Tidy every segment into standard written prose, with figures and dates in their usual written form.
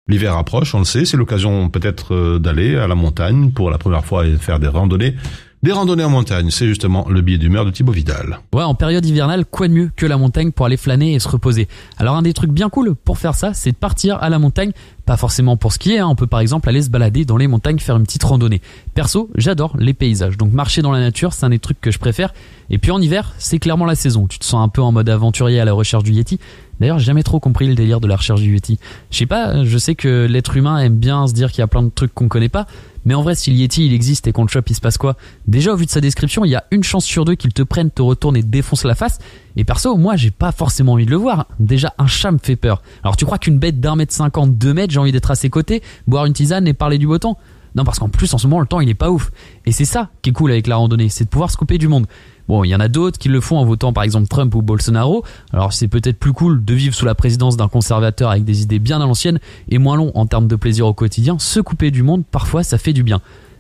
L'hiver approche, on le sait, c'est l'occasion peut-être d'aller à la montagne pour la première fois et faire des randonnées. Des randonnées en montagne, c'est justement le billet d'humeur de Thibaut Vidal. Ouais, en période hivernale, quoi de mieux que la montagne pour aller flâner et se reposer. Alors un des trucs bien cool pour faire ça, c'est de partir à la montagne, pas forcément pour skier, on peut par exemple aller se balader dans les montagnes, faire une petite randonnée. Perso, j'adore les paysages, donc marcher dans la nature, c'est un des trucs que je préfère. Et puis en hiver, c'est clairement la saison, tu te sens un peu en mode aventurier à la recherche du Yeti. D'ailleurs, j'ai jamais trop compris le délire de la recherche du Yeti. Je sais pas, je sais que l'être humain aime bien se dire qu'il y a plein de trucs qu'on connaît pas, mais en vrai, si le Yeti il existe et qu'on le chope, il se passe quoi? Déjà, au vu de sa description, il y a une chance sur deux qu'il te prenne, te retourne et te défonce la face. Et perso, moi, j'ai pas forcément envie de le voir. Déjà, un chat me fait peur. Alors, tu crois qu'une bête d'1m50, 2 mètres, j'ai envie d'être à ses côtés, boire une tisane et parler du beau temps? Non, parce qu'en plus, en ce moment, le temps, il est pas ouf. Et c'est ça qui est cool avec la randonnée, c'est de pouvoir se couper du monde. Bon, il y en a d'autres qui le font en votant par exemple Trump ou Bolsonaro. Alors c'est peut-être plus cool de vivre sous la présidence d'un conservateur avec des idées bien à l'ancienne et moins long en termes de plaisir au quotidien. Se couper du monde, parfois ça fait du bien.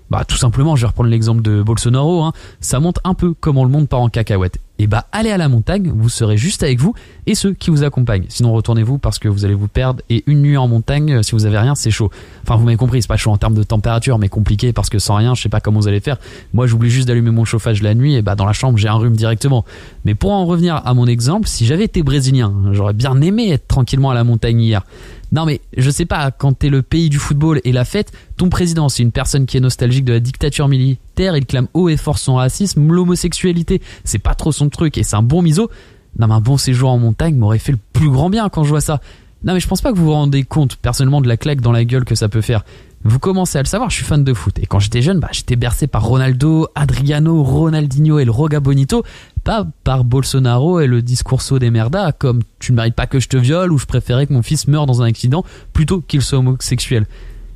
Bah tout simplement, je vais reprendre l'exemple de Bolsonaro, ça montre un peu comment le monde part en cacahuète. Et bah allez à la montagne, vous serez juste avec vous et ceux qui vous accompagnent. Sinon retournez-vous parce que vous allez vous perdre et une nuit en montagne, si vous avez rien, c'est chaud. Enfin vous m'avez compris, c'est pas chaud en termes de température mais compliqué parce que sans rien, je sais pas comment vous allez faire. Moi j'oublie juste d'allumer mon chauffage la nuit et bah dans la chambre j'ai un rhume directement. Mais pour en revenir à mon exemple, si j'avais été brésilien, j'aurais bien aimé être tranquillement à la montagne hier. Non mais je sais pas, quand t'es le pays du football et la fête, ton président c'est une personne qui est nostalgique de la dictature militaire, il clame haut et fort son racisme, l'homosexualité c'est pas trop son truc et c'est un bon miso. Non mais un bon séjour en montagne m'aurait fait le plus grand bien quand je vois ça. Non mais je pense pas que vous vous rendez compte personnellement de la claque dans la gueule que ça peut faire. Vous commencez à le savoir, je suis fan de foot et quand j'étais jeune, j'étais bercé par Ronaldo, Adriano, Ronaldinho et le Roga Bonito, pas par Bolsonaro et le discourso des merda comme tu ne mérites pas que je te viole ou je préférais que mon fils meure dans un accident plutôt qu'il soit homosexuel.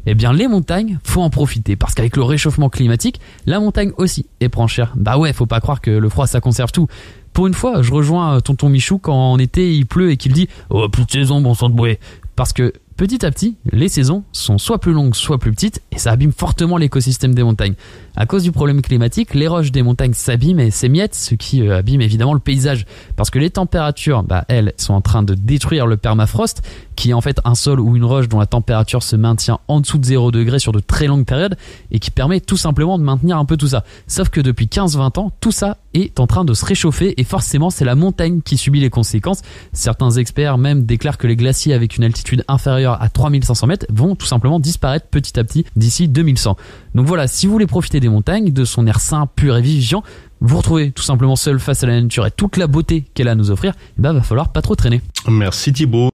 Eh bien les montagnes, faut en profiter parce qu'avec le réchauffement climatique, la montagne aussi elle prend cher. Bah ouais, faut pas croire que le froid ça conserve tout. Pour une fois, je rejoins tonton Michou quand en été il pleut et qu'il dit « Oh, plus de saison, bon sang de bouée !» Parce que petit à petit, les saisons sont soit plus longues, soit plus petites et ça abîme fortement l'écosystème des montagnes. À cause du problème climatique, les roches des montagnes s'abîment et s'émiettent, ce qui abîme évidemment le paysage. Parce que les températures, elles sont en train de détruire le permafrost, qui est en fait un sol ou une roche dont la température se maintient en dessous de 0 degré sur de très longues périodes et qui permet tout simplement de maintenir un peu tout ça. Sauf que depuis 15-20 ans, tout ça est en train de se réchauffer et forcément c'est la montagne qui subit les conséquences. Certains experts même déclarent que les glaciers avec une altitude inférieure à 3500 mètres vont tout simplement disparaître petit à petit d'ici 2100. Donc voilà, si vous voulez profiter des montagnes, de son air sain, pur et vivifiant, vous retrouvez tout simplement seul face à la nature et toute la beauté qu'elle a à nous offrir, va falloir pas trop traîner. Merci Thibaut.